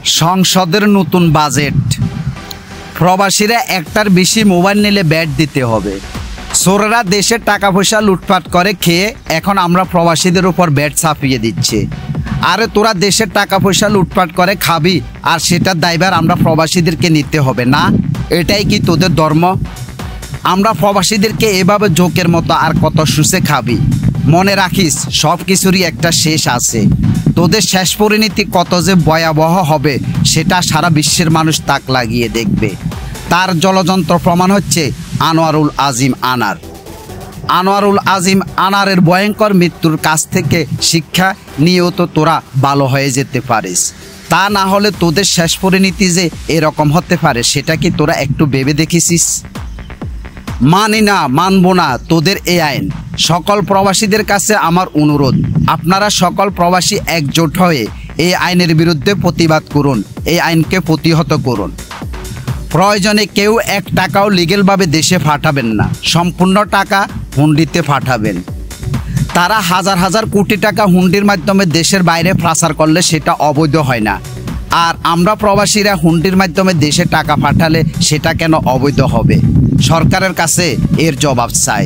সংসদের নতুন বাজেট, প্রবাসীরা একটার বেশি মোবাইল নিলে ব্যাট দিতে হবে। চোরেরা দেশের টাকা পয়সা লুটপাট করে খেয়ে এখন আমরা প্রবাসীদের উপর ব্যাট চাপিয়ে দিচ্ছে। আরে তোরা দেশের টাকা পয়সা লুটপাট করে খাবি আর সেটার দায়ভার আমরা প্রবাসীদেরকে নিতে হবে না? এটাই কি তোদের ধর্ম? আমরা প্রবাসীদেরকে এভাবে জোকের মতো আর কত শুষে খাবি? মনে রাখিস সব কিছুরই একটা শেষ আছে। তোদের শেষ পরিণতি কত যে ভয়াবহ হবে সেটা সারা বিশ্বের মানুষ তাক লাগিয়ে দেখবে। তার জলযন্ত্র প্রমাণ হচ্ছে আনোয়ারুল আজিম আনার। আনোয়ারুল আজিম আনারের ভয়ঙ্কর মৃত্যুর কাছ থেকে শিক্ষা নিয়েও তো তোরা ভালো হয়ে যেতে পারিস। তা না হলে তোদের শেষ পরিণতি যে এরকম হতে পারে সেটা কি তোরা একটু ভেবে দেখেছিস? মানি না, মানবো না তোদের এই আইন। সকল প্রবাসীদের কাছে আমার অনুরোধ, আপনারা সকল প্রবাসী একজোট হয়ে এই আইনের বিরুদ্ধে প্রতিবাদ করুন, এই আইনকে প্রতিহত করুন। প্রয়োজনে কেউ 1 টাকাও লিগেলভাবে দেশে পাঠাবেন না, সম্পূর্ণ টাকা হুন্ডিতে পাঠাবেন। তারা হাজার হাজার কোটি টাকা হুন্ডির মাধ্যমে দেশের বাইরে পাচার করলে সেটা অবৈধ হয় না, আর আমরা প্রবাসীরা হুন্ডির মাধ্যমে দেশে টাকা পাঠালে সেটা কেন অবৈধ হবে? সরকারের কাছে এর জবাব চাই।